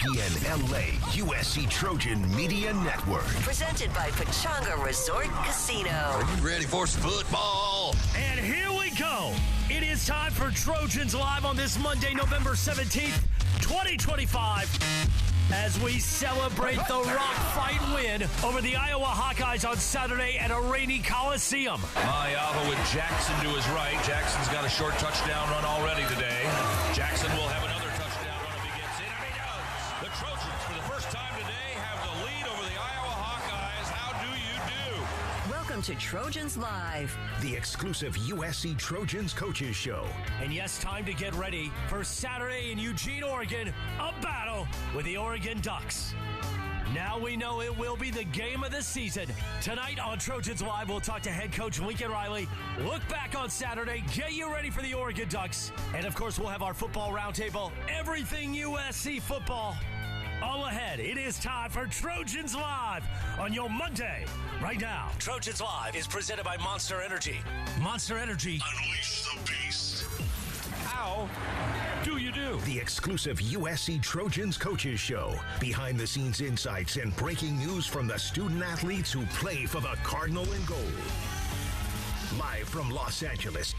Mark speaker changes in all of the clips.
Speaker 1: ESPN LA USC Trojan Media Network.
Speaker 2: Presented by Pechanga Resort Casino.
Speaker 3: Are you ready for some football?
Speaker 4: And here we go. It is time for Trojans Live on this Monday, November 17th, 2025. As we celebrate the rock fight win over the Iowa Hawkeyes on Saturday at a rainy Coliseum.
Speaker 5: Mayava with Jackson to his right. Jackson's got a short touchdown run already today. Jackson will have another touchdown run if he gets in, and he does. The Trojans, for the first time today, have the lead over the Iowa Hawkeyes. How do you do?
Speaker 2: Welcome to Trojans Live,
Speaker 1: The exclusive USC Trojans Coaches Show.
Speaker 4: And yes, time to get ready for Saturday in Eugene, Oregon, a battle with the Oregon Ducks. Now we know it will be the game of the season. Tonight on Trojans Live, we'll talk to head coach Lincoln Riley, look back on Saturday, get you ready for the Oregon Ducks, and of course we'll have our football roundtable, everything USC football. All ahead, it is time for Trojans Live on your Monday. Right now, Trojans Live is presented by Monster Energy. Monster Energy.
Speaker 1: Unleash the beast.
Speaker 5: How do you do?
Speaker 1: The exclusive USC Trojans Coaches Show. Behind the scenes insights and breaking news from the student athletes who play for the Cardinal and Gold. Live from Los Angeles.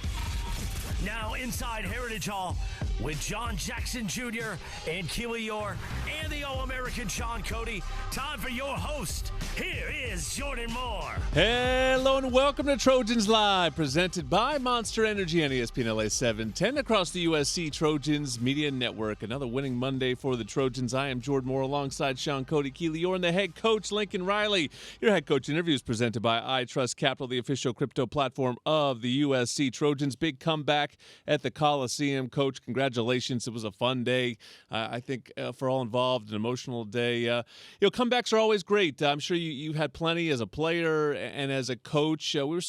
Speaker 4: Now inside Heritage Hall with John Jackson Jr. and Keely Eure and the All-American Shaun Cody. Time for your host. Here is Jordan Moore.
Speaker 6: Hello and welcome to Trojans Live, presented by Monster Energy on ESPN LA 710 across the USC Trojans Media Network. Another winning Monday for the Trojans. I am Jordan Moore alongside Shaun Cody, Keely Eure, and the head coach Lincoln Riley. Your head coach interview is presented by iTrust Capital, the official crypto platform of the USC Trojans. Big comeback at the Coliseum. Coach, congratulations. It was a fun day. I think for all involved, an emotional day. Comebacks are always great. I'm sure you had plenty as a player and as a coach. We were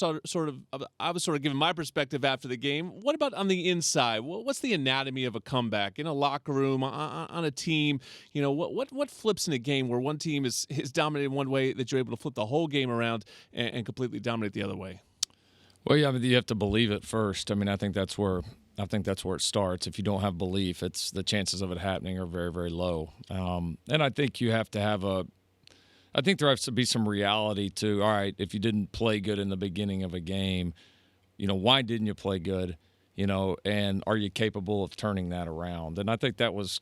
Speaker 6: I was sort of giving my perspective after the game. What about on the inside? What's the anatomy of a comeback in a locker room, on a team? What flips in a game where one team is dominating one way that you're able to flip the whole game around and completely dominate the other way?
Speaker 7: Well, yeah, you have to believe it first. I think that's where it starts. If you don't have belief, it's the chances of it happening are very, very low. And I think you have to have I think there has to be some reality to, all right, if you didn't play good in the beginning of a game, why didn't you play good? And are you capable of turning that around? And I think that was,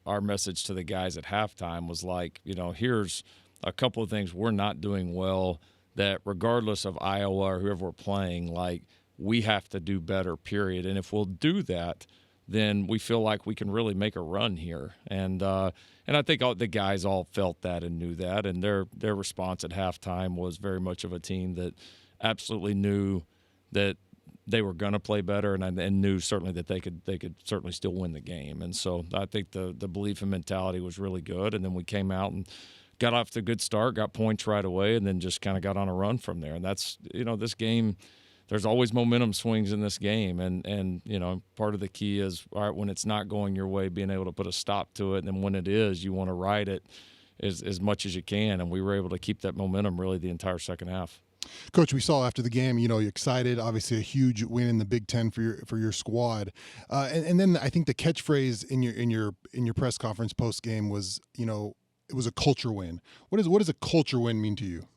Speaker 7: our message to the guys at halftime was like, here's a couple of things we're not doing well, that regardless of Iowa or whoever we're playing, like, we have to do better, period. And if we'll do that, then we feel like we can really make a run here. And I think the guys all felt that and knew that, and their response at halftime was very much of a team that absolutely knew that they were going to play better, and knew certainly that they could certainly still win the game. And so I think the belief and mentality was really good, and then we came out and got off to a good start, got points right away, and then just kind of got on a run from there. And that's, this game, there's always momentum swings in this game. And part of the key is, all right, when it's not going your way, being able to put a stop to it. And then when it is, you want to ride it as much as you can. And we were able to keep that momentum really the entire second half.
Speaker 8: Coach, we saw after the game, you're excited. Obviously, a huge win in the Big Ten for your squad, and then I think the catchphrase in your press conference post game was, it was a culture win. What does a culture win mean to you?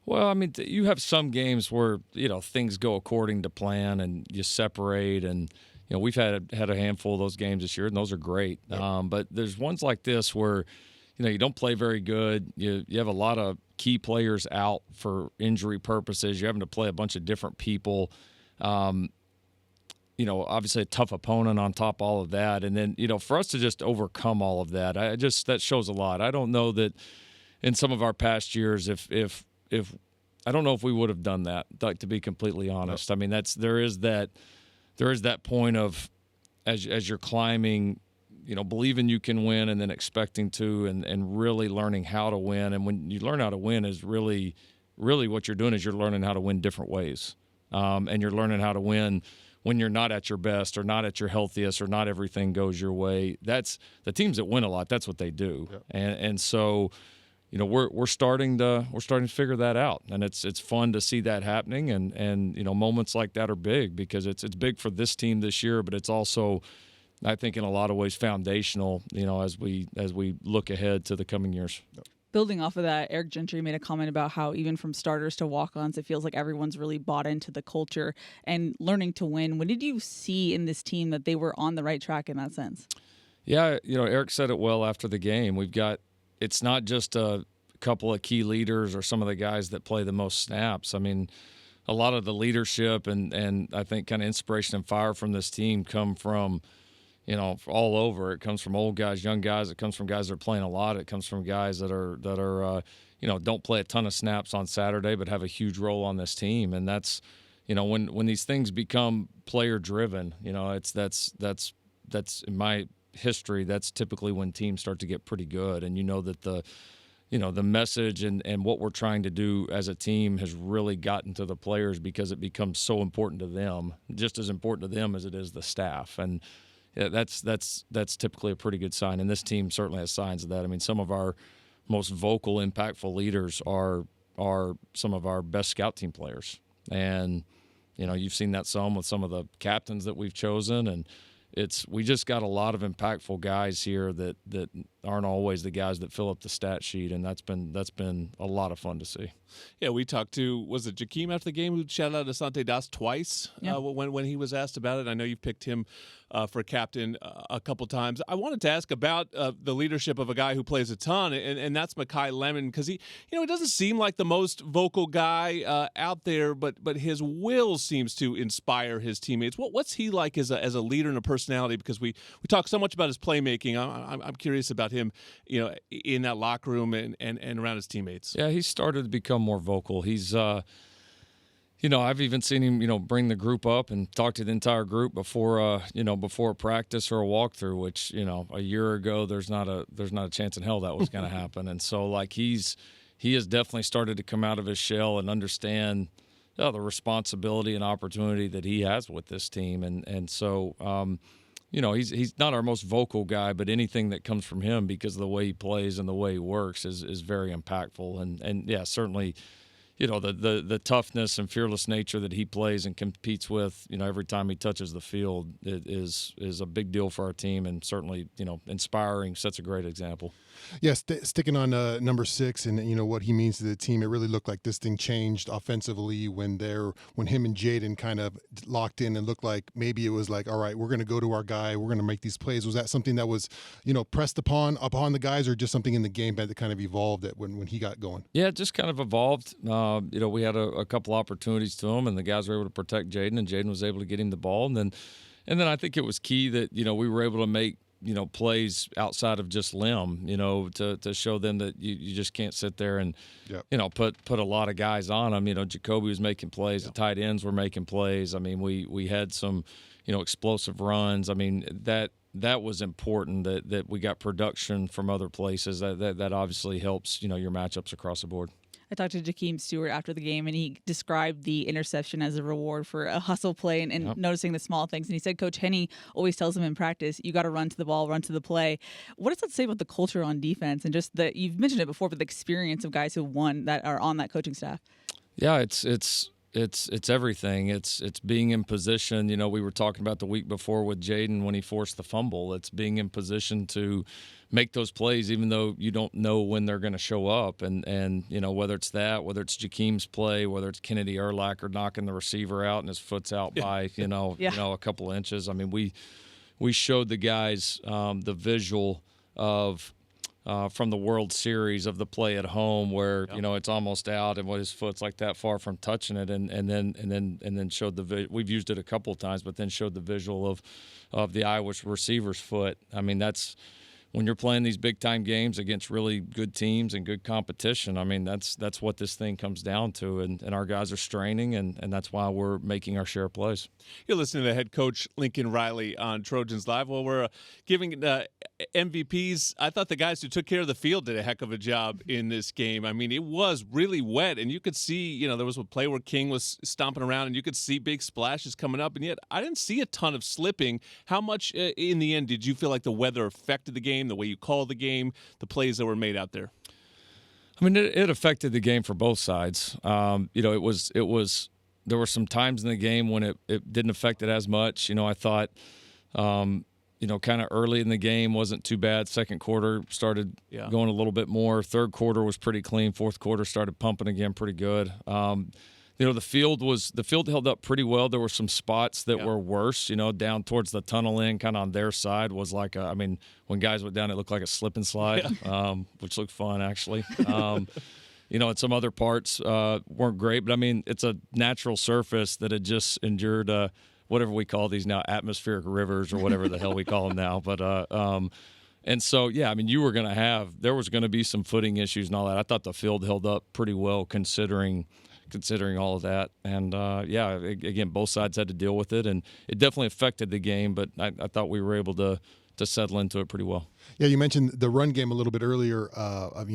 Speaker 7: Well, you have some games where, things go according to plan and you separate, and, we've had a handful of those games this year, and those are great. Yep. But there's ones like this where, you don't play very good. You have a lot of key players out for injury purposes. You're having to play a bunch of different people. Obviously a tough opponent on top of all of that. And then, for us to just overcome all of that, that shows a lot. I don't know that in some of our past years, if I don't know if we would have done that, like, to be completely honest. Yep. There is that point of, as you're climbing, believing you can win and then expecting to, and really learning how to win. And when you learn how to win is really, really what you're doing is you're learning how to win different ways. And you're learning how to win when you're not at your best or not at your healthiest or not everything goes your way. That's the teams that win a lot. That's what they do. Yep. And so, we're starting to figure that out, and it's fun to see that happening. And moments like that are big because it's big for this team this year, but it's also I think in a lot of ways foundational, as we look ahead to the coming years.
Speaker 9: Building off of that, Eric Gentry made a comment about how even from starters to walk-ons, it feels like everyone's really bought into the culture and learning to win. When did you see in this team that they were on the right track in that sense?
Speaker 7: Yeah, Eric said it well after the game. It's not just a couple of key leaders or some of the guys that play the most snaps. I mean, a lot of the leadership and I think kind of inspiration and fire from this team come from all over. It comes from old guys, young guys. It comes from guys that are playing a lot. It comes from guys that are don't play a ton of snaps on Saturday but have a huge role on this team. And that's, when these things become player driven, that's in my history, that's typically when teams start to get pretty good. And that the message and what we're trying to do as a team has really gotten to the players because it becomes so important to them, just as important to them as it is the staff. And that's typically a pretty good sign, and this team certainly has signs of that. I mean, some of our most vocal, impactful leaders are some of our best scout team players, and you've seen that some with some of the captains that we've chosen, and we just got a lot of impactful guys here that aren't always the guys that fill up the stat sheet, and that's been a lot of fun to see.
Speaker 6: Yeah, we talked to, was it Jakeem after the game who shouted out Asante Das twice when he was asked about it? I know you've picked him for captain a couple times. I wanted to ask about the leadership of a guy who plays a ton, and that's Mekhi Lemon, because he doesn't seem like the most vocal guy out there, but his will seems to inspire his teammates. What's he like as a leader and a personality? Because we talk so much about his playmaking. I'm curious about him, in that locker room and around his teammates.
Speaker 7: Yeah, he started to become more vocal. He's I've even seen him, bring the group up and talk to the entire group before a practice or a walkthrough, which, a year ago there's not a chance in hell that was going to happen. And so he has definitely started to come out of his shell and understand the responsibility and opportunity that he has with this team. And so, he's not our most vocal guy, but anything that comes from him because of the way he plays and the way he works is very impactful. And yeah, certainly, the toughness and fearless nature that he plays and competes with, every time he touches the field is a big deal for our team, and certainly, inspiring, sets a great example.
Speaker 8: Yes, sticking on number 6 and what he means to the team, it really looked like this thing changed offensively when him and Jaden kind of locked in and looked like maybe it was like, all right, we're going to go to our guy, we're going to make these plays. Was that something that was pressed upon the guys, or just something in the game that kind of evolved when he got going?
Speaker 7: Yeah, it just kind of evolved. We had a couple opportunities to him, and the guys were able to protect Jaden, and Jaden was able to get him the ball, and then I think it was key that we were able to make plays outside of just limb, to show them that you just can't sit there and, put a lot of guys on them. Jacoby was making plays. The tight ends were making plays. I mean, we had some, explosive runs. I mean, that was important that we got production from other places. That obviously helps, your matchups across the board.
Speaker 9: I talked to Jakeem Stewart after the game, and he described the interception as a reward for a hustle play and noticing the small things. And he said Coach Henney always tells him in practice, you got to run to the ball, run to the play. What does that say about the culture on defense and just that you've mentioned it before, but the experience of guys who won that are on that coaching staff?
Speaker 7: Yeah, it's everything. It's being in position. We were talking about the week before with Jaden when he forced the fumble. It's being in position to make those plays even though you don't know when they're going to show up. And whether it's Jakeem's play, whether it's Kennedy Urlacher knocking the receiver out and his foot's out by, a couple inches. I mean, we showed the guys the visual of from the World Series of the play at home where it's almost out and what his foot's like that far from touching it, and then showed we've used it a couple of times, but then showed the visual of the Iowa receiver's foot. I mean, that's when you're playing these big time games against really good teams and good competition. I mean, that's what this thing comes down to, and our guys are straining, and that's why we're making our share of plays.
Speaker 6: You're listening to head coach Lincoln Riley on Trojans Live. Well, we're giving MVPs. I thought the guys who took care of the field did a heck of a job in this game. I mean, it was really wet, and you could see, there was a play where King was stomping around, and you could see big splashes coming up, and yet I didn't see a ton of slipping. How much, in the end, did you feel like the weather affected the game, the way you called the game, the plays that were made out there?
Speaker 7: I mean, it affected the game for both sides. It was. There were some times in the game when it didn't affect it as much. I thought, kind of early in the game wasn't too bad. Second quarter started going a little bit more. Third quarter was pretty clean. Fourth quarter started pumping again pretty good. The field held up pretty well. There were some spots that were worse, down towards the tunnel end, kind of on their side was like, when guys went down, it looked like a slip and slide, which looked fun actually. And some other parts weren't great, but it's a natural surface that had just endured whatever we call these now, atmospheric rivers or whatever the hell we call them now. But and so, there was going to be some footing issues and all that. I thought the field held up pretty well considering all of that. And, again, both sides had to deal with it, and it definitely affected the game, but I thought we were able to settle into it pretty well.
Speaker 8: Yeah, you mentioned the run game a little bit earlier of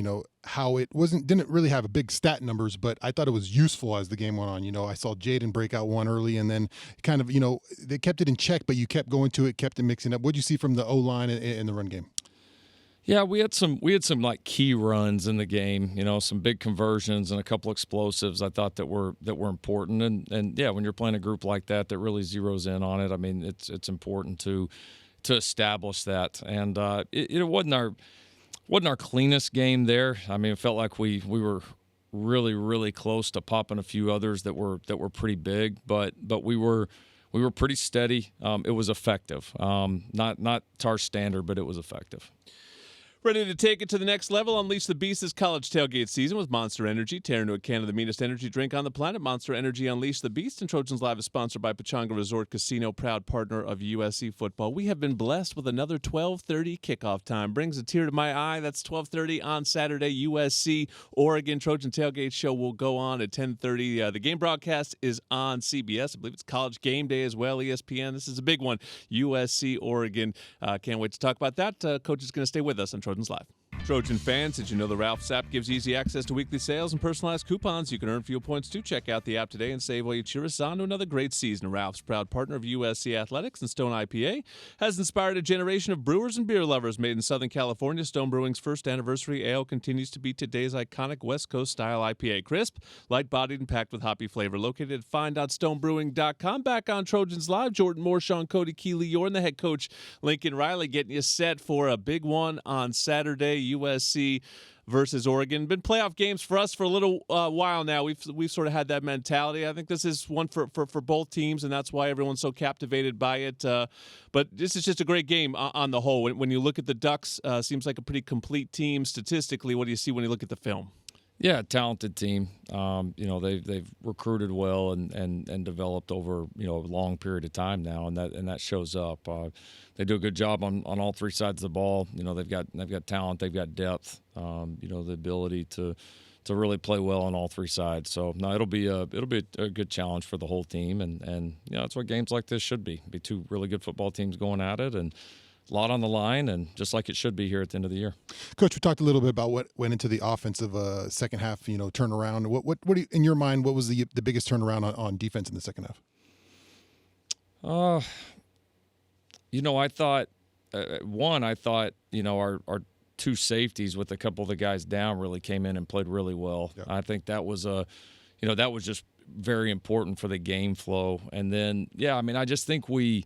Speaker 8: how it didn't really have a big stat numbers, but I thought it was useful as the game went on. I saw Jaden break out one early, and then kind of they kept it in check, but you kept going to it, kept it mixing up. What did you see from the O-line in the run game?
Speaker 7: Yeah, we had some like key runs in the game, some big conversions and a couple explosives I thought that were important. And when you're playing a group like that really zeroes in on it, it's important to establish that. And it wasn't our cleanest game there. It felt like we were really, really close to popping a few others that were pretty big, but we were pretty steady. It was effective. Not to our standard, but it was effective.
Speaker 6: Ready to take it to the next level? Unleash the Beast this college tailgate season with Monster Energy. Tear into a can of the meanest energy drink on the planet. Monster Energy Unleash the Beast. And Trojans Live is sponsored by Pechanga Resort Casino, proud partner of USC football. We have been blessed with another 12:30 kickoff time. Brings a tear to my eye. That's 12:30 on Saturday. USC Oregon Trojan Tailgate Show will go on at 10:30. The game broadcast is on CBS. I believe it's College Game Day as well, ESPN. This is a big one. USC Oregon. Can't wait to talk about that. Coach is going to stay with us on Trojans Live. Trojan fans, did you know the Ralph's app gives easy access to weekly sales and personalized coupons? You can earn fuel points too. Check out the app today and save while you cheer us on to another great season. Ralph's, proud partner of USC Athletics and Stone IPA, has inspired a generation of brewers and beer lovers. Made in Southern California, Stone Brewing's first anniversary ale continues to be today's iconic West Coast style IPA. Crisp, light-bodied, and packed with hoppy flavor. Located at find.stonebrewing.com. Back on Trojans Live, Jordan Moore, Shaun Cody, Keely, Eure, and the head coach Lincoln Riley getting you set for a big one on Saturday. USC versus Oregon. Been playoff games for us for a little while now. We've sort of had that mentality. I think this is one for both teams, and that's why everyone's so captivated by it. But this is just a great game on the whole. When you look at the Ducks, seems like a pretty complete team statistically. What do you see when you look at the film?
Speaker 7: Yeah, talented team. They've recruited well and developed over a long period of time now, and that shows up. They do a good job on all three sides of the ball. They've got talent, they've got depth. The ability to really play well on all three sides. So no, it'll be a good challenge for the whole team, and that's what games like this should be. Be two really good football teams going at it, and a lot on the line, and just like it should be here at the end of the year.
Speaker 8: Coach, we talked a little bit about what went into the offensive second half, turnaround. What do you, in your mind, what was the biggest turnaround on defense in the second half?
Speaker 7: I thought our two safeties with a couple of the guys down really came in and played really well. Yeah. I think that was that was just very important for the game flow. And then I just think we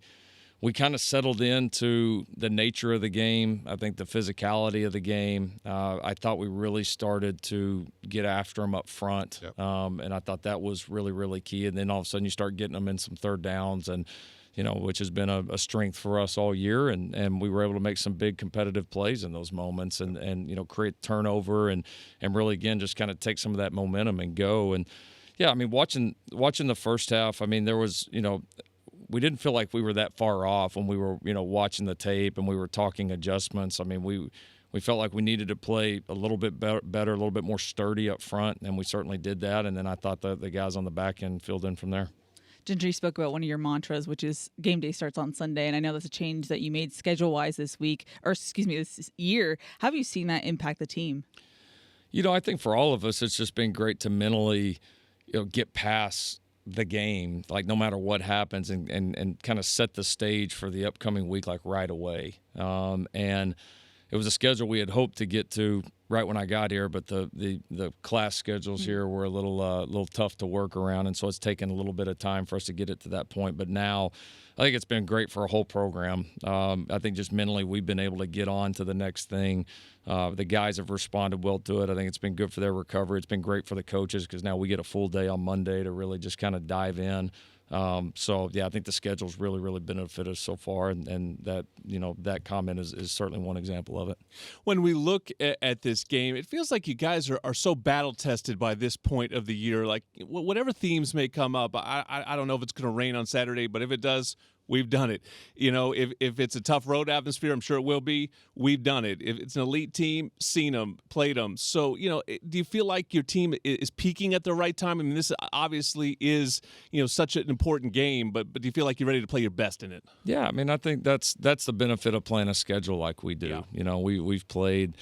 Speaker 7: kind of settled into the nature of the game. I think the physicality of the game. I thought we really started to get after them up front, yep. And I thought that was really, really key. And then all of a sudden you start getting them in some third downs, and which has been a strength for us all year. And we were able to make some big competitive plays in those moments, and create turnover and really again just kind of take some of that momentum and go. And watching the first half, there was we didn't feel like we were that far off when we were, watching the tape and we were talking adjustments. We felt like we needed to play a little bit better, a little bit more sturdy up front, and we certainly did that. And then I thought the guys on the back end filled in from there.
Speaker 9: Gentry spoke about one of your mantras, which is game day starts on Sunday, and I know that's a change that you made schedule-wise this year. How have you seen that impact the team?
Speaker 7: I think for all of us, it's just been great to mentally, get past the game, like no matter what happens, and kind of set the stage for the upcoming week, like right away. And it was a schedule we had hoped to get to right when I got here, but the class schedules here were a little tough to work around, and so it's taken a little bit of time for us to get it to that point. But now I think it's been great for a whole program. I think just mentally we've been able to get on to the next thing. The guys have responded well to it. I think it's been good for their recovery. It's been great for the coaches because now we get a full day on Monday to really just kind of dive in. So, yeah, I think the schedule's really, really benefited us so far, and that, that comment is certainly one example of it.
Speaker 6: When we look at this game, it feels like you guys are so battle-tested by this point of the year. Like, whatever themes may come up, I don't know if it's going to rain on Saturday, but if it does, we've done it. If it's a tough road atmosphere, I'm sure it will be. We've done it. If it's an elite team, seen them, played them. So, do you feel like your team is peaking at the right time? I mean, this obviously is, such an important game, but do you feel like you're ready to play your best in it?
Speaker 7: Yeah, I mean, I think that's the benefit of playing a schedule like we do. Yeah. We've played.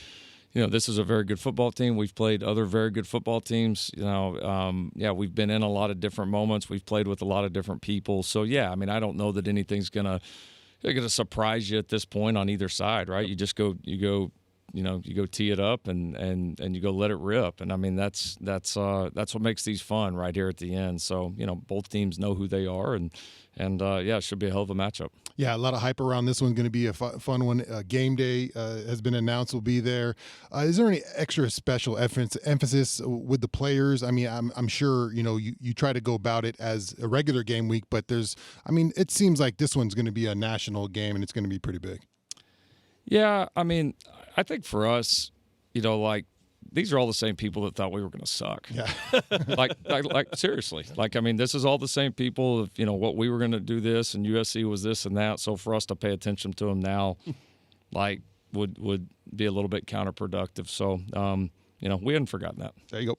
Speaker 7: This is a very good football team. We've played other very good football teams. We've been in a lot of different moments. We've played with a lot of different people. So, yeah, I mean, I don't know that anything's gonna surprise you at this point on either side, right? You just go tee it up and you go let it rip. And I mean, that's what makes these fun right here at the end. So, both teams know who they are, and it should be a hell of a matchup.
Speaker 8: Yeah, a lot of hype around this one's going to be a fun one. Game day has been announced, will be there. Is there any extra special emphasis with the players? I mean, I'm sure, you try to go about it as a regular game week, but it seems like this one's going to be a national game, and it's going to be pretty big.
Speaker 7: Yeah, I mean, I think for us, these are all the same people that thought we were going to suck.
Speaker 8: Yeah.
Speaker 7: like seriously. I mean, this is all the same people. What we were going to do this, and USC was this and that. So for us to pay attention to them now, would be a little bit counterproductive. So, we hadn't forgotten that.
Speaker 8: There you go.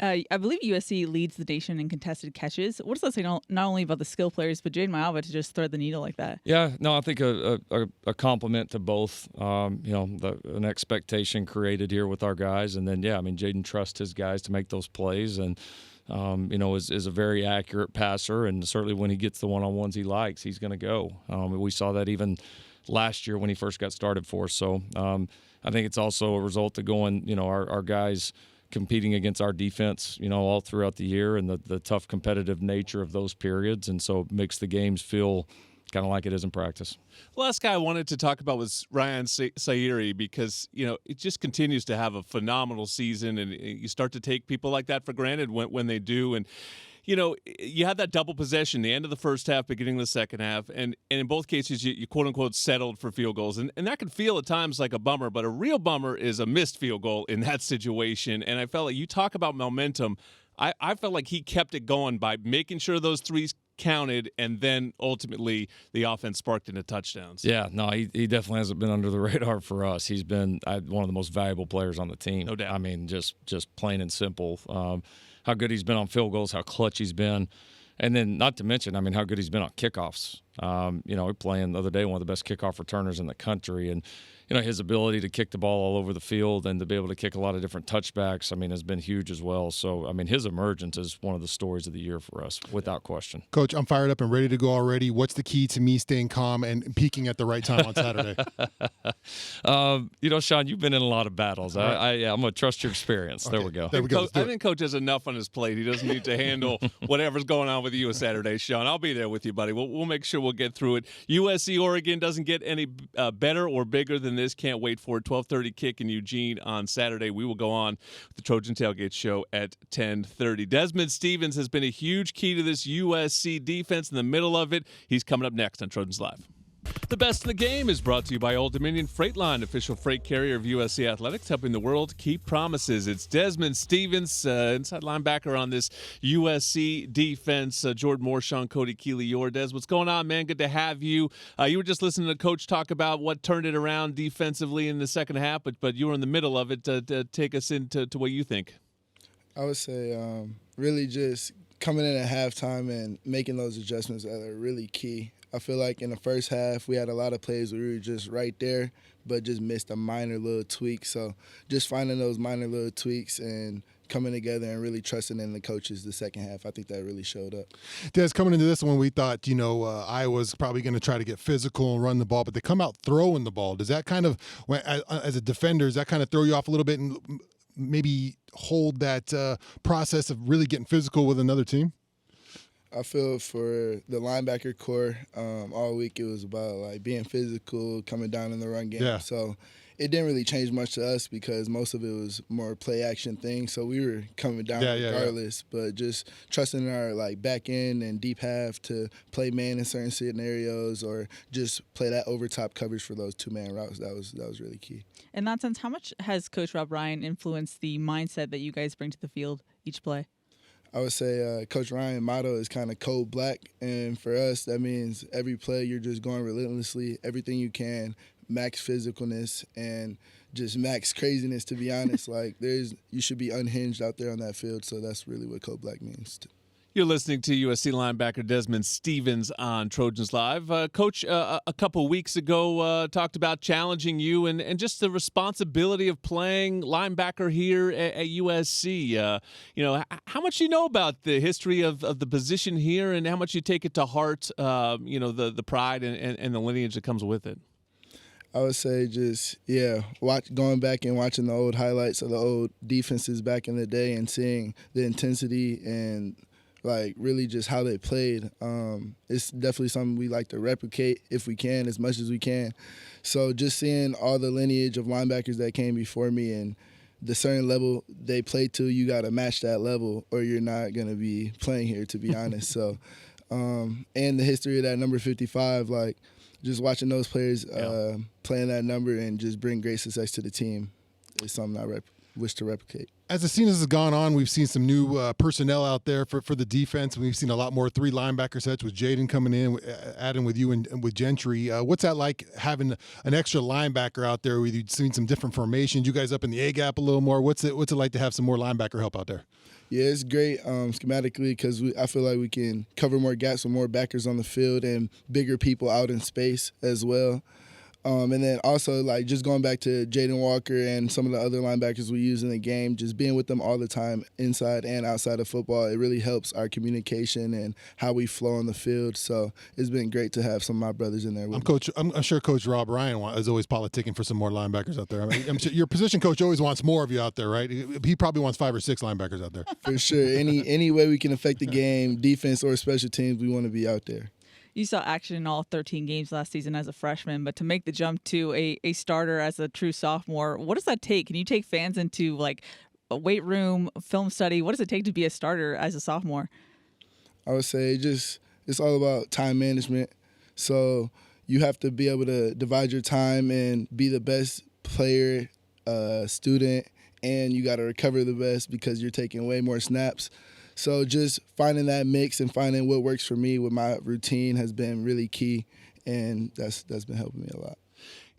Speaker 9: I believe USC leads the nation in contested catches. What does that say not only about the skill players, but Jaden Maiava to just thread the needle like that?
Speaker 7: Yeah, no, I think a compliment to both. An expectation created here with our guys, and then Jaden trusts his guys to make those plays, and is a very accurate passer, and certainly when he gets the one-on-ones he likes, he's going to go. We saw that even last year when he first got started for us. So I think it's also a result of going, our guys competing against our defense, all throughout the year, and the tough competitive nature of those periods, and so it makes the games feel kind of like it is in practice.
Speaker 6: The last guy I wanted to talk about was Ryan Sairi, because it just continues to have a phenomenal season, and you start to take people like that for granted when they do. And you had that double possession, the end of the first half, beginning of the second half, and in both cases you quote-unquote settled for field goals. And that can feel at times like a bummer, but a real bummer is a missed field goal in that situation. And I felt like, you talk about momentum, I felt like he kept it going by making sure those threes counted, and then ultimately the offense sparked into touchdowns.
Speaker 7: Yeah, no, he definitely hasn't been under the radar for us. He's been one of the most valuable players on the team.
Speaker 6: No doubt.
Speaker 7: I mean, just plain and simple. How good he's been on field goals, how clutch he's been. And then not to mention, how good he's been on kickoffs. We're playing the other day one of the best kickoff returners in the country. And, his ability to kick the ball all over the field and to be able to kick a lot of different touchbacks, has been huge as well. So, his emergence is one of the stories of the year for us, without question.
Speaker 8: Coach, I'm fired up and ready to go already. What's the key to me staying calm and peaking at the right time on Saturday?
Speaker 7: Shaun, you've been in a lot of battles. I'm going to trust your experience. Okay. There we go.
Speaker 8: There we go.
Speaker 6: I think Coach has enough on his plate. He doesn't need to handle whatever's going on with you Saturday, Shaun. I'll be there with you, buddy. We'll make sure we'll get through it. USC Oregon doesn't get any better or bigger than this. Can't wait for it. 12:30 kick in Eugene on Saturday. We will go on with the Trojan Tailgate Show at 10:30. Desman Stephens has been a huge key to this USC defense in the middle of it. He's coming up next on Trojans Live. The Best in the Game is brought to you by Old Dominion Freight Line, official freight carrier of USC Athletics, helping the world keep promises. It's Desman Stephens, inside linebacker on this USC defense. Jordan Moore, Shaun Cody, Keely, Eure. Des, what's going on, man? Good to have you. You were just listening to Coach talk about what turned it around defensively in the second half, but you were in the middle of it. To take us into what you think.
Speaker 10: I would say really just coming in at halftime and making those adjustments that are really key. I feel like in the first half we had a lot of plays where we were just right there but just missed a minor little tweak. So just finding those minor little tweaks and coming together and really trusting in the coaches the second half. I think that really showed up.
Speaker 8: Des, coming into this one, we thought, Iowa's probably going to try to get physical and run the ball, but they come out throwing the ball. Does that kind of, as a defender, does that kind of throw you off a little bit and maybe hold that process of really getting physical with another team?
Speaker 10: I feel for the linebacker core, all week it was about like being physical, coming down in the run game.
Speaker 8: Yeah.
Speaker 10: So it didn't really change much to us because most of it was more play action things. So we were coming down regardless, but just trusting in our like back end and deep half to play man in certain scenarios or just play that over top coverage for those 2-man routes. That was really key.
Speaker 9: In that sense, how much has Coach Rob Ryan influenced the mindset that you guys bring to the field each play?
Speaker 10: I would say Coach Ryan's motto is kind of code black, and for us, that means every play you're just going relentlessly, everything you can, max physicalness, and just max craziness, to be honest. Like, you should be unhinged out there on that field, so that's really what code black means.
Speaker 6: You're listening to USC linebacker Desman Stephens on Trojans Live. Coach, a couple weeks ago, talked about challenging you and just the responsibility of playing linebacker here at USC. How much you know about the history of the position here and how much you take it to heart, the pride and the lineage that comes with it?
Speaker 10: I would say going back and watching the old highlights of the old defenses back in the day and seeing the intensity and like really just how they played. It's definitely something we like to replicate if we can, as much as we can. So just seeing all the lineage of linebackers that came before me and the certain level they played to, you got to match that level or you're not going to be playing here, to be honest. So, and the history of that number 55, like just watching those players playing that number and just bring great success to the team is something I wish to replicate.
Speaker 8: As the season has gone on, we've seen some new personnel out there for the defense. We've seen a lot more 3 linebacker sets with Jaden coming in, adding with you and with Gentry. What's that like having an extra linebacker out there? We've seen some different formations. You guys up in the A gap a little more. What's it like to have some more linebacker help out there?
Speaker 10: Yeah, it's great schematically because I feel like we can cover more gaps with more backers on the field and bigger people out in space as well. And then also, like, just going back to Jaden Walker and some of the other linebackers we use in the game, just being with them all the time inside and outside of football, it really helps our communication and how we flow on the field. So it's been great to have some of my brothers in there with me.
Speaker 8: I'm sure Coach Rob Ryan is always politicking for some more linebackers out there. I mean, I'm sure your position coach always wants more of you out there, right? He probably wants 5 or 6 linebackers out there.
Speaker 10: For sure. Any way we can affect the game, defense or special teams, we want to be out there.
Speaker 9: You saw action in all 13 games last season as a freshman, but to make the jump to a starter as a true sophomore, what does that take? Can you take fans into like a weight room, film study? What does it take to be a starter as a sophomore?
Speaker 10: I would say it's all about time management. So you have to be able to divide your time and be the best player, student, and you got to recover the best because you're taking way more snaps. So just finding that mix and finding what works for me with my routine has been really key, and that's been helping me a lot.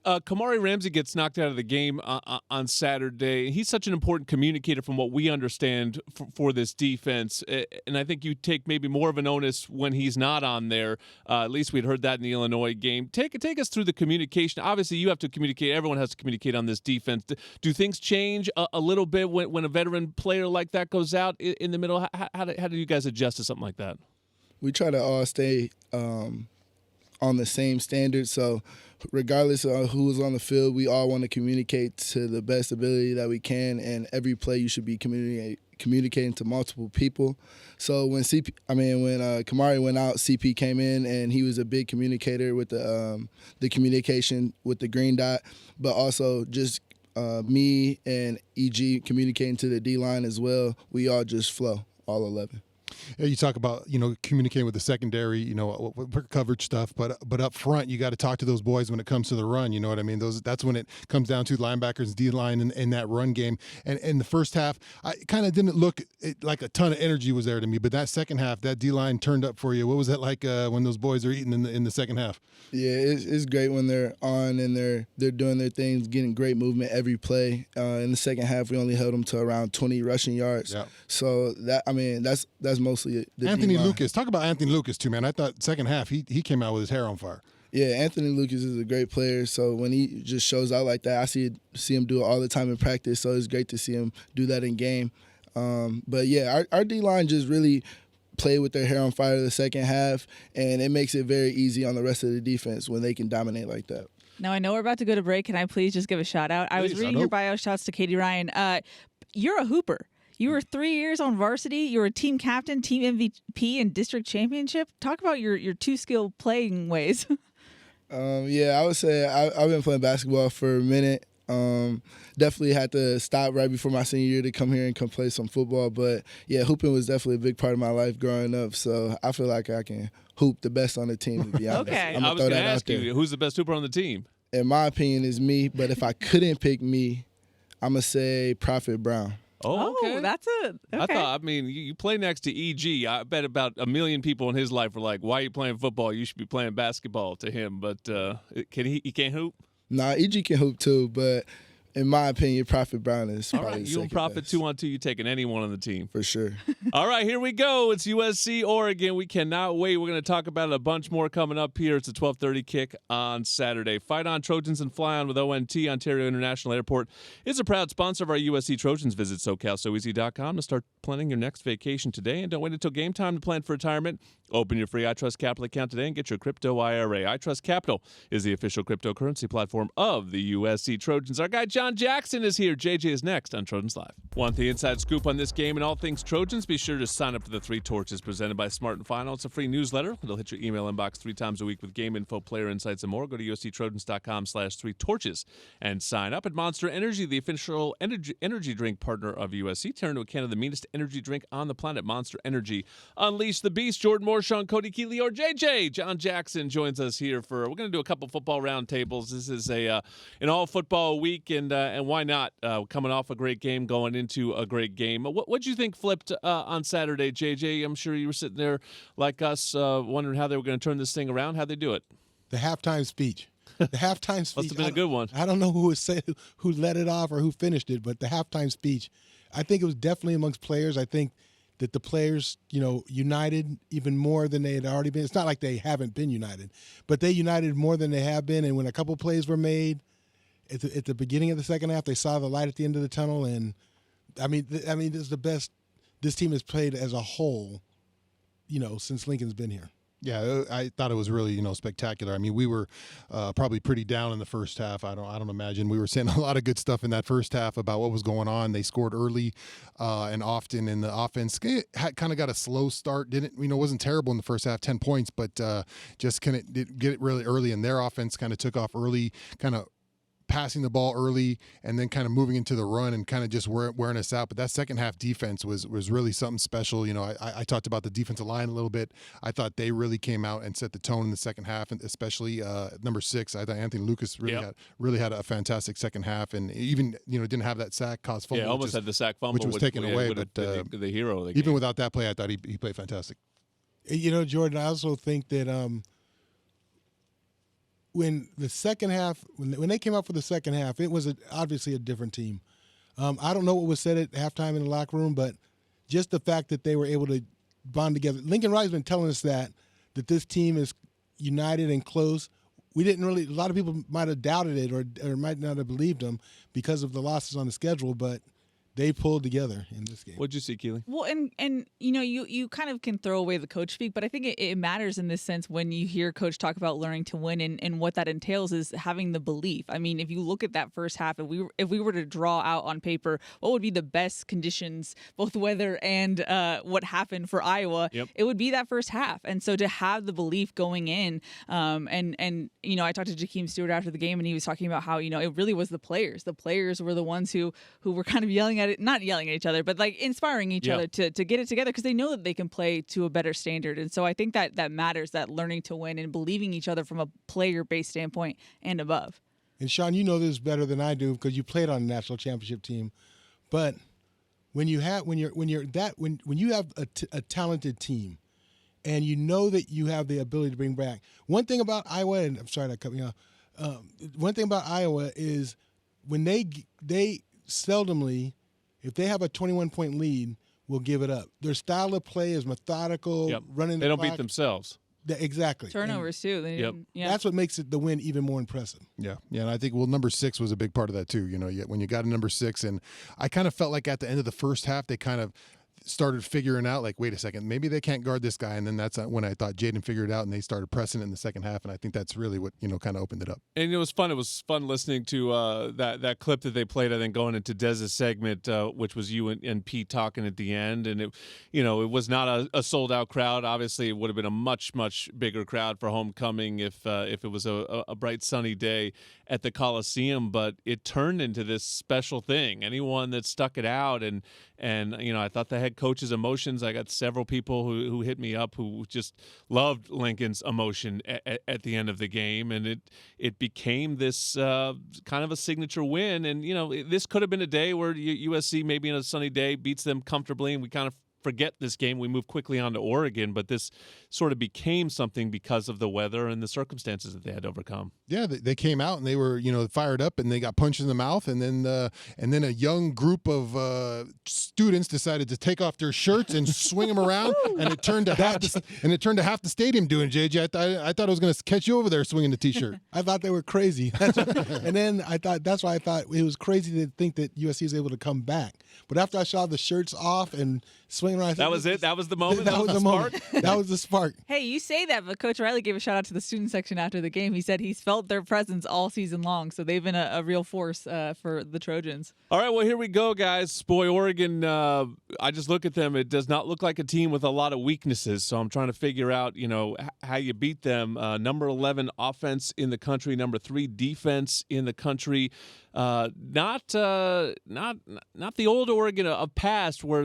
Speaker 6: Kamari Ramsey gets knocked out of the game on Saturday. He's such an important communicator from what we understand for this defense. And I think you take maybe more of an onus when he's not on there. At least we'd heard that in the Illinois game. Take us through the communication. Obviously, you have to communicate. Everyone has to communicate on this defense. Do things change a little bit when a veteran player like that goes out in the middle? How do you guys adjust to something like that?
Speaker 10: We try to all stay on the same standard. So regardless of who's on the field, we all want to communicate to the best ability that we can, and every play you should be communicating to multiple people. So when Kamari went out, CP came in, and he was a big communicator with the communication with the green dot, but also just me and EG communicating to the D-line as well. We all just flow, all 11.
Speaker 8: Yeah, you talk about, communicating with the secondary, coverage stuff, but up front, you got to talk to those boys when it comes to the run. You know what I mean? That's when it comes down to linebackers, D-line, in that run game. And in the first half, I kind of didn't look like a ton of energy was there to me, but that second half, that D-line turned up for you. What was that like when those boys are eating in the second half?
Speaker 10: Yeah, it's great when they're on and they're doing their things, getting great movement every play. In the second half, we only held them to around 20 rushing yards. Yep. So that's mostly the
Speaker 8: Anthony
Speaker 10: D-line.
Speaker 8: Lucas. Talk about Anthony Lucas too, man. I thought second half he came out with his hair on fire.
Speaker 10: Yeah, Anthony Lucas is a great player. So when he just shows out like that, I see him do it all the time in practice. So it's great to see him do that in game. But yeah, our D-line just really played with their hair on fire the second half, and it makes it very easy on the rest of the defense when they can dominate like that.
Speaker 9: Now, I know we're about to go to break. Can I please just give a shout out? I was reading your bio. Shouts to Katie Ryan. You're a hooper. You were 3 years on varsity. You were a team captain, team MVP, and district championship. Talk about your two-skill playing ways.
Speaker 10: Yeah, I would say I've been playing basketball for a minute. Definitely had to stop right before my senior year to come here and come play some football. But, yeah, hooping was definitely a big part of my life growing up. So I feel like I can hoop the best on the team, to be honest.
Speaker 9: Okay.
Speaker 6: I was going to ask you, who's the best hooper on the team?
Speaker 10: In my opinion, is me. But if I couldn't pick me, I'm going to say Prophet Brown.
Speaker 6: Oh, okay.
Speaker 9: That's it. Okay.
Speaker 6: I mean, you play next to EG. I bet about 1 million people in his life were like, why are you playing football? You should be playing basketball to him. But he can't hoop?
Speaker 10: Nah, EG can hoop too, but in my opinion, Prophet Brown is probably
Speaker 6: all right,
Speaker 10: the
Speaker 6: you and Prophet
Speaker 10: best.
Speaker 6: 2-on-2, you taking anyone on the team.
Speaker 10: For sure.
Speaker 6: All right, here we go. It's USC, Oregon. We cannot wait. We're going to talk about it a bunch more coming up here. It's a 12:30 kick on Saturday. Fight on, Trojans, and fly on with ONT. Ontario International Airport is a proud sponsor of our USC Trojans. Visit SoCalSoEasy.com to start planning your next vacation today. And don't wait until game time to plan for retirement. Open your free iTrust Capital account today and get your crypto IRA. iTrust Capital is the official cryptocurrency platform of the USC Trojans. Our guy John Jackson is here. JJ is next on Trojans Live. Want the inside scoop on this game and all things Trojans? Be sure to sign up for the 3 Torches presented by Smart & Final. It's a free newsletter. It'll hit your email inbox 3 times a week with game info, player insights, and more. Go to usctrojans.com/3torches and sign up. At Monster Energy, the official energy drink partner of USC. Turn to a can of the meanest energy drink on the planet, Monster Energy. Unleash the beast. Jordan Moore, Shaun Cody, Keely, or JJ. John Jackson joins us here we're going to do a couple football roundtables. This is an all football week, and why not? Coming off a great game, going into a great game. What'd you think flipped on Saturday, JJ? I'm sure you were sitting there like us, wondering how they were going to turn this thing around. How'd they do it?
Speaker 11: The halftime speech. The halftime speech.
Speaker 6: Must have been a good one.
Speaker 11: I don't know who let it off or who finished it, but the halftime speech, I think it was definitely amongst players. I think that the players, united even more than they had already been. It's not like they haven't been united, but they united more than they have been. And when a couple plays were made at the beginning of the second half, they saw the light at the end of the tunnel. And I mean, this is the best this team has played as a whole, since Lincoln's been here.
Speaker 8: Yeah, I thought it was really, spectacular. I mean, we were probably pretty down in the first half. I don't imagine we were saying a lot of good stuff in that first half about what was going on. They scored early and often, in the offense kind of got a slow start. Wasn't terrible in the first half, 10 points, but just couldn't get it really early. And their offense kind of took off early, kind of passing the ball early and then kind of moving into the run and kind of just wearing us out. But that second half defense was really something special. I talked about the defensive line a little bit. I thought they really came out and set the tone in the second half, and especially number 6. I thought Anthony Lucas really had a fantastic second half, and even didn't have that sack, caused fumble.
Speaker 6: Yeah, almost had the sack fumble,
Speaker 8: which was taken away. But
Speaker 6: the hero of the
Speaker 8: even
Speaker 6: game.
Speaker 8: without that play, I thought he played fantastic.
Speaker 11: Jordan, I also think that when the second half, when they came out for the second half, it was obviously a different team. I don't know what was said at halftime in the locker room, but just the fact that they were able to bond together. Lincoln Riley's been telling us that this team is united and close. We didn't really. A lot of people might have doubted it or might not have believed them because of the losses on the schedule, but they pulled together in this game.
Speaker 6: What'd you see, Keely?
Speaker 9: Well, and you kind of can throw away the coach speak, but I think it matters in this sense when you hear coach talk about learning to win, and what that entails is having the belief. I mean, if you look at that first half, if we were to draw out on paper what would be the best conditions, both weather and what happened for Iowa, it would be that first half. And so to have the belief going in, and I talked to Jakeem Stewart after the game, and he was talking about how it really was the players. The players were the ones who were kind of not yelling at each other, but like inspiring each other to get it together because they know that they can play to a better standard. And so I think that matters, that learning to win and believing each other from a player-based standpoint and above.
Speaker 11: And Shaun, you know this better than I do because you played on a national championship team. But when you have a talented team, and you know that you have the ability to bring back one thing about Iowa, and I'm sorry to cut me off. One thing about Iowa is when they seldomly, if they have a 21-point lead, will give it up. Their style of play is methodical, running the
Speaker 6: They don't
Speaker 11: clock.
Speaker 6: beat themselves.
Speaker 11: Exactly.
Speaker 9: Turnovers, too. They
Speaker 6: Yep.
Speaker 9: didn't- Yeah.
Speaker 11: That's what makes it the win even more impressive.
Speaker 8: Yeah, and I think number 6 was a big part of that too. When you got a number 6, and I kind of felt like at the end of the first half they kind of started figuring out, like, wait a second, maybe they can't guard this guy, and then that's when I thought Jaden figured it out, and they started pressing it in the second half, and I think that's really what kind of opened it up.
Speaker 6: And it was fun. It was fun listening to that clip that they played, I think, going into Dez's segment, which was you and Pete talking at the end. And it was not a sold out crowd. Obviously, it would have been a much, much bigger crowd for homecoming if it was a bright sunny day at the Coliseum. But it turned into this special thing. Anyone that stuck it out, and I thought the head coach's emotions. I got several people who hit me up who just loved Lincoln's emotion at the end of the game, and it became this kind of a signature win. And this could have been a day where USC, maybe on a sunny day, beats them comfortably, and we kind of forget this game. We move quickly on to Oregon, but this sort of became something because of the weather and the circumstances that they had to overcome.
Speaker 8: Yeah, they came out and they were fired up, and they got punched in the mouth, and then a young group of students decided to take off their shirts and swing them around, and it turned to half the stadium doing it. JJ, I thought I was going to catch you over there swinging the t-shirt.
Speaker 11: I thought they were crazy, and then that's why I thought it was crazy to think that USC was able to come back. But after I saw the shirts off and swing around,
Speaker 6: that was it. That was the moment.
Speaker 11: That was the moment. That was the spark.
Speaker 9: Hey, you say that, but Coach Riley gave a shout out to the student section after the game. He said he's felt their presence all season long, so they've been a real force for the Trojans.
Speaker 6: All right, well, here we go, guys. Boy, Oregon, I just look at them. It does not look like a team with a lot of weaknesses, so I'm trying to figure out, how you beat them. Number 11 offense in the country, number 3 defense in the country. Not the old Oregon of past where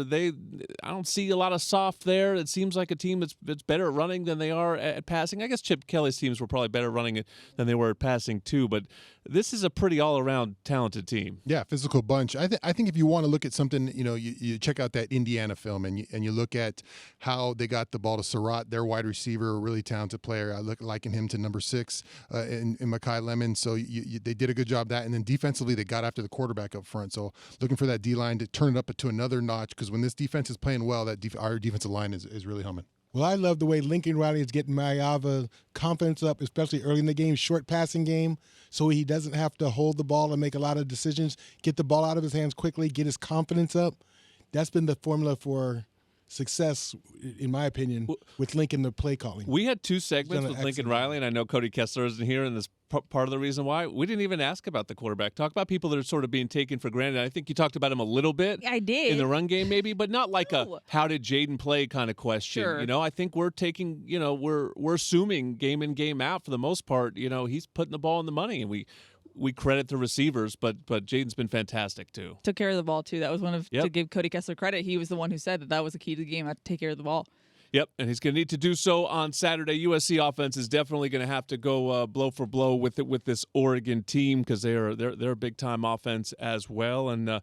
Speaker 6: I don't see a lot of soft there. It seems like a team that's better at running than they are at passing. I guess Chip Kelly's teams were probably better running than they were at passing too, but this is a pretty all-around talented team.
Speaker 8: Yeah, physical bunch. I think if you want to look at something, you check out that Indiana film and you look at how they got the ball to Surratt, their wide receiver, a really talented player. I liken him to number 6 in Mekhi Lemon. So they did a good job of that. And then defensively, they got after the quarterback up front. So looking for that D-line to turn it up to another notch, because when this defense is playing well, our defensive line is really humming.
Speaker 11: Well, I love the way Lincoln Riley is getting Mayava confidence up, especially early in the game, short passing game, so he doesn't have to hold the ball and make a lot of decisions, get the ball out of his hands quickly, get his confidence up. That's been the formula for success, in my opinion, with Lincoln, the play calling.
Speaker 6: We had 2 segments with Lincoln Riley, and I know Cody Kessler isn't here, and this part of the reason why we didn't even ask about the quarterback. Talk about people that are sort of being taken for granted. I think you talked about him a little bit.
Speaker 9: I did.
Speaker 6: In the run game maybe, but not like a how did Jaden play kind of question.
Speaker 9: Sure.
Speaker 6: I think we're taking, we're assuming game in, game out for the most part, he's putting the ball in the money, and we credit the receivers, but Jaden's been fantastic too.
Speaker 9: Took care of the ball too. That was to give Cody Kessler credit. He was the one who said that was the key to the game. I have to take care of the ball.
Speaker 6: Yep, and he's going to need to do so on Saturday. USC offense is definitely going to have to go blow for blow with this Oregon team, because they're a big time offense as well, and I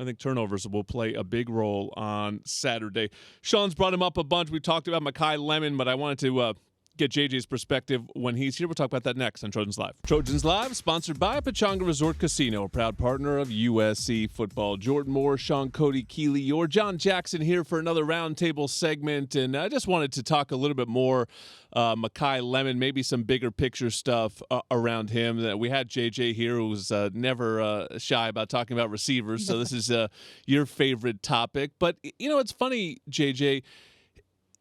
Speaker 6: think turnovers will play a big role on Saturday. Shaun's brought him up a bunch. We talked about Mekhi Lemon, but I wanted to get JJ's perspective when he's here. We'll talk about that next on Trojans Live. Trojans Live, sponsored by Pechanga Resort Casino, a proud partner of USC football. Jordan Moore, Shaun Cody, Keely, or John Jackson here for another roundtable segment, and I just wanted to talk a little bit more Mekhi Lemon, maybe some bigger picture stuff around him. We had JJ here, who was never shy about talking about receivers, so this is your favorite topic. But, it's funny, JJ,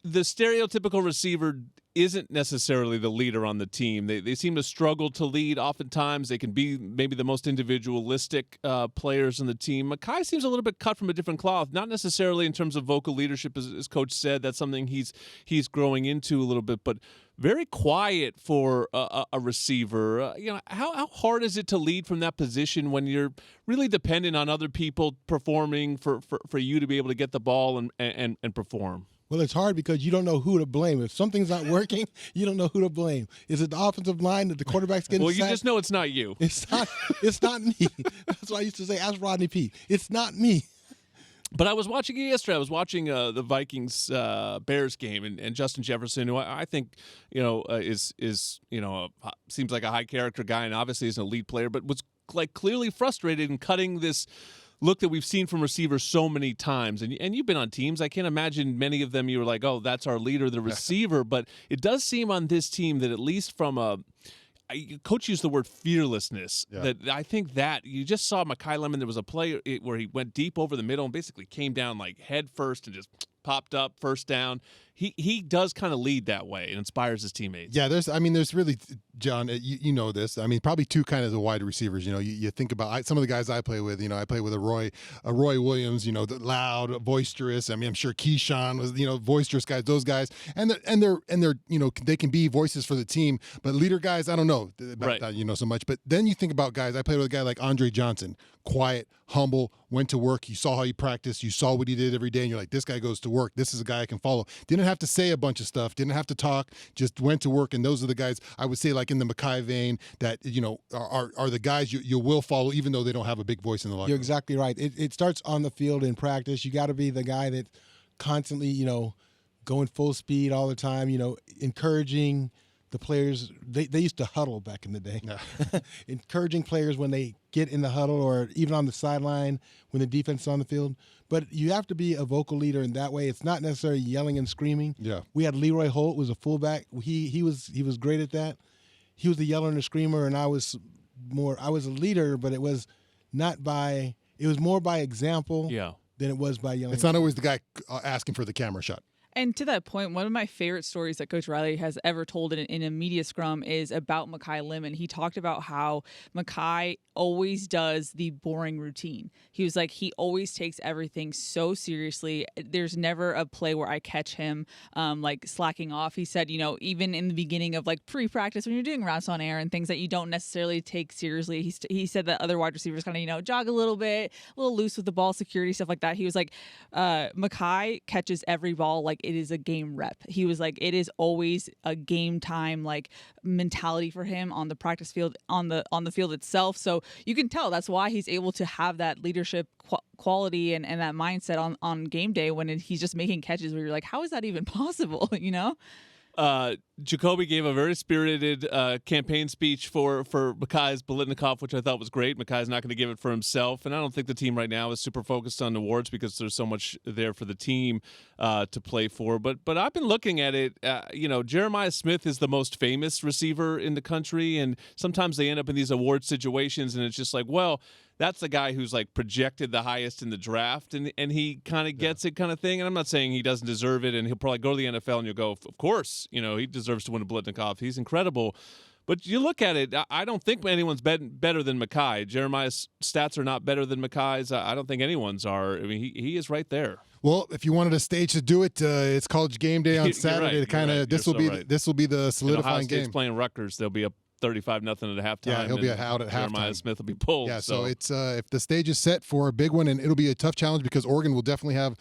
Speaker 6: the stereotypical receiver isn't necessarily the leader on the team. They seem to struggle to lead. Oftentimes, they can be maybe the most individualistic players on the team. Mekhi seems a little bit cut from a different cloth, not necessarily in terms of vocal leadership, as Coach said. That's something he's growing into a little bit, but very quiet for a receiver. How hard is it to lead from that position when you're really dependent on other people performing for you to be able to get the ball and perform?
Speaker 11: Well, it's hard because you don't know who to blame. If something's not working, you don't know who to blame. Is it the offensive line that the quarterback's getting sacked?
Speaker 6: Well, you just know it's not you.
Speaker 11: It's not me. That's why I used to say, ask Rodney Peete. It's not me.
Speaker 6: But I was watching it yesterday. I was watching the Vikings Bears game, and Justin Jefferson, who I think is seems like a high character guy, and obviously is an elite player, but was like clearly frustrated in cutting this look that we've seen from receivers so many times. And you've been on teams. I can't imagine many of them you were like, oh, that's our leader, the receiver. But it does seem on this team that at least from Coach used the word fearlessness. Yeah. That I think that you just saw Mekhi Lemon. There was a play where he went deep over the middle and basically came down like head first and just popped up first down. He does kind of lead that way and inspires his teammates.
Speaker 8: Yeah, there's really, John, you know this. I mean, probably two kind of the wide receivers. You think about some of the guys I play with. I play with a Roy Williams. The loud, boisterous. I mean, I'm sure Keyshawn was boisterous guys. Those guys, and they're they can be voices for the team. But leader guys, I don't know about that so much. But then you think about guys. I played with a guy like Andre Johnson, quiet, humble, went to work. You saw how he practiced. You saw what he did every day, and you're like, this guy goes to work. This is a guy I can follow. Didn't have to say a bunch of stuff. Didn't have to talk. Just went to work. And those are the guys I would say, like in the Mekhi vein, that are the guys you will follow, even though they don't have a big voice in the locker room.
Speaker 11: You're exactly right. It starts on the field in practice. You got to be the guy that constantly, going full speed all the time. Encouraging the players. They used to huddle back in the day. Yeah. Encouraging players when they get in the huddle or even on the sideline when the defense is on the field. But you have to be a vocal leader in that way. It's not necessarily yelling and screaming.
Speaker 8: Yeah.
Speaker 11: We had Leroy Holt was a fullback. He was great at that. He was the yeller and the screamer, and I was a leader, but it was more by example than it was by yelling.
Speaker 8: It's not always the guy asking for the camera shot.
Speaker 9: And to that point, one of my favorite stories that Coach Riley has ever told in a media scrum is about Mekhi Lemon. He talked about how Mekhi always does the boring routine. He was like, he always takes everything so seriously. There's never a play where I catch him like slacking off. He said, even in the beginning of like pre-practice when you're doing routes on air and things that you don't necessarily take seriously, he said that other wide receivers kind of, jog a little bit, a little loose with the ball security, stuff like that. He was like, Mekhi catches every ball like it is a game rep. He was like, it is always a game time like mentality for him on the practice field, on the field itself. So you can tell that's why he's able to have that leadership quality and that mindset on game day when he's just making catches where you're like, how is that even possible?
Speaker 6: Jacoby gave a very spirited campaign speech for Mekhi's Biletnikoff, which I thought was great. Mekhi's not going to give it for himself, and I don't think the team right now is super focused on awards because there's so much there for the team to play for. But I've been looking at it. Jeremiah Smith is the most famous receiver in the country, and sometimes they end up in these award situations, and it's just like, well, that's the guy who's like projected the highest in the draft, and he kind of gets it kind of thing. And I'm not saying he doesn't deserve it, and he'll probably go to the NFL and you'll go, of course, he deserves to win a Biletnikoff. He's incredible. But you look at it, I don't think anyone's better than Mekhi. Jeremiah's stats are not better than Mekhi's. I don't think anyone's are. I mean, he is right there.
Speaker 8: Well, if you wanted a stage to do it, it's College Game Day on Saturday.
Speaker 6: Right,
Speaker 8: kind of this will be the solidifying
Speaker 6: Ohio State's
Speaker 8: game.
Speaker 6: Playing Rutgers, they'll be up 35-0 at halftime.
Speaker 8: Yeah, he'll be out at halftime.
Speaker 6: Jeremiah Smith will be pulled.
Speaker 8: Yeah, so it's if the stage is set for a big one, and it'll be a tough challenge because Oregon will definitely have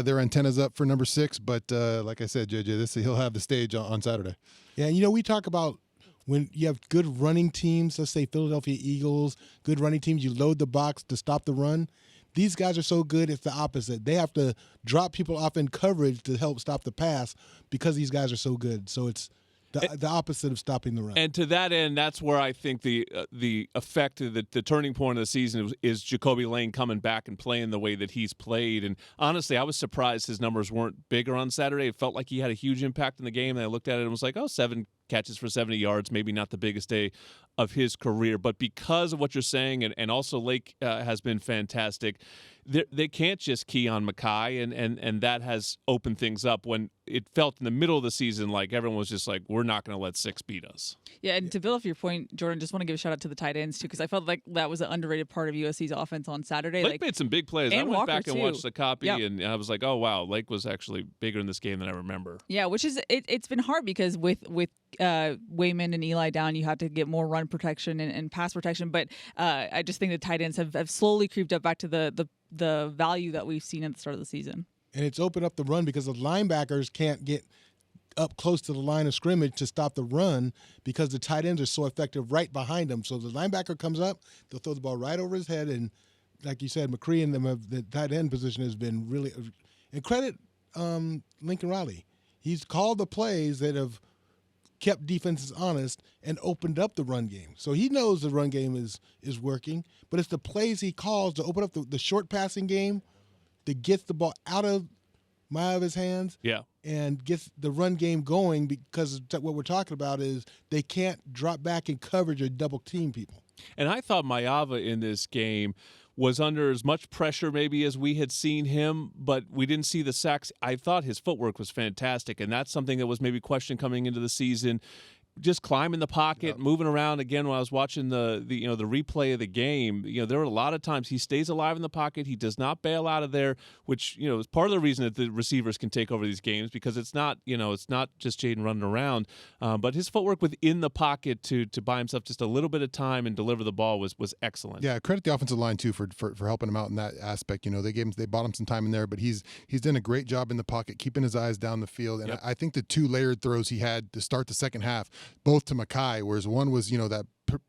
Speaker 8: their antennas up for number 6. But like I said, JJ, he'll have the stage on Saturday.
Speaker 11: Yeah, we talk about when you have good running teams, let's say Philadelphia Eagles, good running teams, you load the box to stop the run. These guys are so good, it's the opposite. They have to drop people off in coverage to help stop the pass because these guys are so good. So it's the opposite of stopping the run.
Speaker 6: And to that end, that's where I think the effect, the turning point of the season is Jacoby Lane coming back and playing the way that he's played. And honestly, I was surprised his numbers weren't bigger on Saturday. It felt like he had a huge impact in the game. And I looked at it and was like, 7 catches for 70 yards, maybe not the biggest day of his career. But because of what you're saying, and also Lake has been fantastic, they can't just key on Mekhi, and that has opened things up when it felt in the middle of the season like everyone was just like, we're not going to let 6 beat us.
Speaker 9: Yeah, and to build off your point, Jordan, just want to give a shout out to the tight ends too, because I felt like that was an underrated part of USC's offense on Saturday.
Speaker 6: Lake made some big plays. I went
Speaker 9: Walker
Speaker 6: back and
Speaker 9: too.
Speaker 6: watched the copy, and I was like, oh wow, Lake was actually bigger in this game than I remember.
Speaker 9: Yeah, which is it's been hard because with Wayman and Eli down, you have to get more run protection and pass protection. But I just think the tight ends have slowly creeped up back to the value that we've seen at the start of the season.
Speaker 11: And it's opened up the run because the linebackers can't get up close to the line of scrimmage to stop the run because the tight ends are so effective right behind them. So the linebacker comes up, they'll throw the ball right over his head, and like you said, McCree and them the tight end position has been really – and credit Lincoln Riley. He's called the plays that have kept defenses honest and opened up the run game. So he knows the run game is working, but it's the plays he calls to open up the short passing game that gets the ball out of Maiava's hands and gets the run game going, because what we're talking about is they can't drop back in coverage or double team people.
Speaker 6: And I thought Maiava in this game was under as much pressure maybe as we had seen him, but we didn't see the sacks. I thought his footwork was fantastic, and that's something that was maybe questioned coming into the season. Just climbing the pocket, moving around. Again, when I was watching the replay of the game, there were a lot of times he stays alive in the pocket. He does not bail out of there, which is part of the reason that the receivers can take over these games, because it's not just Jaden running around, but his footwork within the pocket to buy himself just a little bit of time and deliver the ball was excellent.
Speaker 8: Yeah, credit the offensive line too for helping him out in that aspect. They bought him some time in there, but he's done a great job in the pocket, keeping his eyes down the field. And I think the two layered throws he had to start the second half, both to Mekhi, whereas one was, that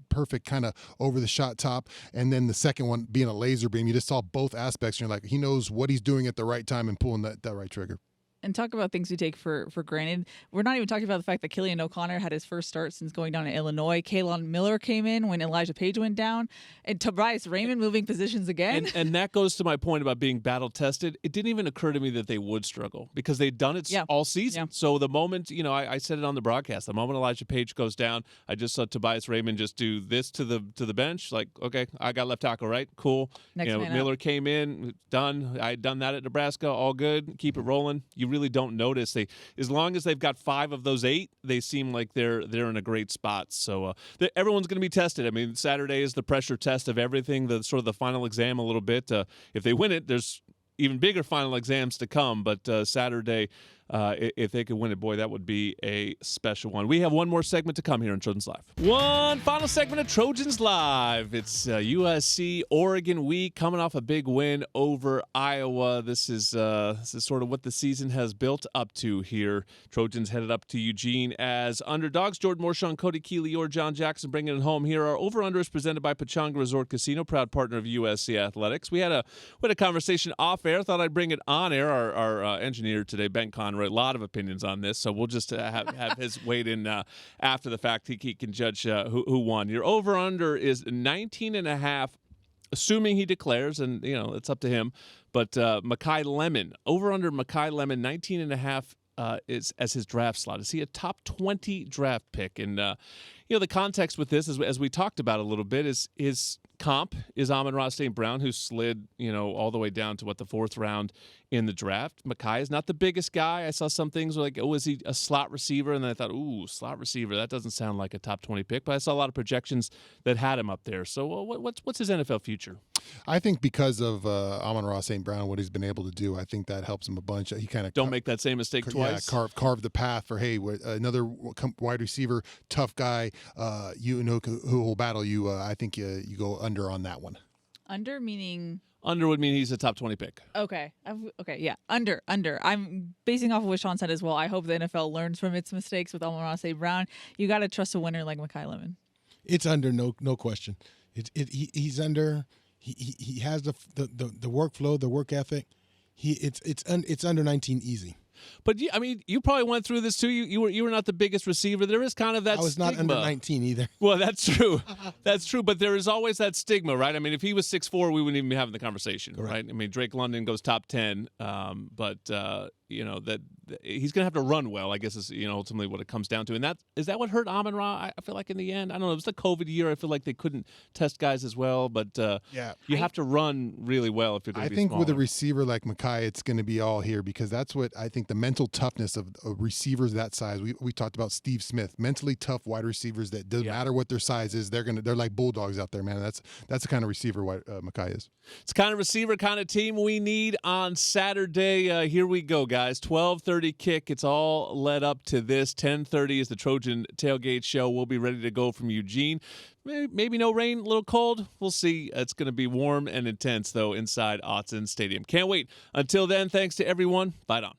Speaker 8: perfect kind of over the shot top, and then the second one being a laser beam. You just saw both aspects, and you're like, he knows what he's doing at the right time and pulling that right trigger.
Speaker 9: And talk about things we take for granted. We're not even talking about the fact that Killian O'Connor had his first start since going down to Illinois. Kaylon Miller came in when Elijah Page went down. And Tobias Raymond moving positions again.
Speaker 6: And that goes to my point about being battle-tested. It didn't even occur to me that they would struggle, because they'd done it all season. Yeah. So the moment, I said it on the broadcast, the moment Elijah Page goes down, I just saw Tobias Raymond just do this to the bench. Like, okay, I got left tackle, right? Cool.
Speaker 9: Next man
Speaker 6: Miller
Speaker 9: up.
Speaker 6: Came in, done. I had done that at Nebraska, all good. Keep it rolling. You really don't notice. As long as they've got 5 of those 8, they seem like they're in a great spot. So everyone's going to be tested. I mean, Saturday is the pressure test of everything, the sort of the final exam a little bit. If they win it, there's even bigger final exams to come. But Saturday, if they could win it, boy, that would be a special one. We have one more segment to come here on Trojans Live. One final segment of Trojans Live. It's USC Oregon week, coming off a big win over Iowa. This is sort of what the season has built up to here. Trojans headed up to Eugene as underdogs. Jordan Moore, Shaun Cody, Keely, Eure, John Jackson bringing it home here. Our over-under is presented by Pechanga Resort Casino, proud partner of USC Athletics. We had a conversation off air. Thought I'd bring it on air. Our engineer today, Ben Conroy, a lot of opinions on this, so we'll just have his weighed in after the fact. He can judge who won. Your over-under is 19.5, assuming he declares, and it's up to him. But Mekhi Lemon, over-under Mekhi Lemon, 19.5 is as his draft slot. Is he a top 20 draft pick? And the context with this, as we talked about a little bit, is his comp is Amon-Ra St. Brown, who slid all the way down to the 4th round in the draft. Mekhi is not the biggest guy. I saw some things like, is he a slot receiver? And then I thought, slot receiver, that doesn't sound like a top 20 pick. But I saw a lot of projections that had him up there. So what's his NFL future?
Speaker 8: I think because of Amon-Ra St. Brown, what he's been able to do, I think that helps him a bunch. He kind of
Speaker 6: don't make that same mistake twice.
Speaker 8: Yeah, carve the path for another wide receiver, tough guy. Who will battle you. I think you go under on that one.
Speaker 9: Under meaning.
Speaker 6: Under would mean he's a top 20 pick.
Speaker 9: Okay. Yeah. Under. I'm basing off of what Shaun said as well. I hope the NFL learns from its mistakes with Amon-Ra St. Brown. You got to trust a winner like Mekhi Lemon.
Speaker 11: It's under, no question. He's under. He has the workflow, the work ethic. It's under 19 easy.
Speaker 6: But you probably went through this too. You were not the biggest receiver. There is kind of that.
Speaker 11: I was
Speaker 6: stigma.
Speaker 11: not under 19 either.
Speaker 6: Well, that's true. That's true. But there is always that stigma, right? I mean, if he was 6'4", we wouldn't even be having the conversation,
Speaker 11: correct,
Speaker 6: right? I mean, Drake London goes top 10, but that he's going to have to run well, I guess, is ultimately what it comes down to. And is that what hurt Amon-Ra? I feel like in the end, I don't know. It was the COVID year. I feel like they couldn't test guys as well. But you have to run really well if you're going to be
Speaker 8: I think
Speaker 6: smaller.
Speaker 8: with a receiver like Mekhi, it's going to be all here, because that's what I think the mental toughness of receivers that size. We talked about Steve Smith, mentally tough wide receivers that doesn't matter what their size is. They're like bulldogs out there, man. That's the kind of receiver Mekhi is. It's
Speaker 6: the kind of receiver, kind of team we need on Saturday. Here we go, guys. 12:30 kick. It's all led up to this. 10:30 is the Trojan Tailgate Show. We'll be ready to go from Eugene. Maybe no rain, a little cold. We'll see. It's going to be warm and intense, though, inside Autzen Stadium. Can't wait. Until then, thanks to everyone. Bye, Don.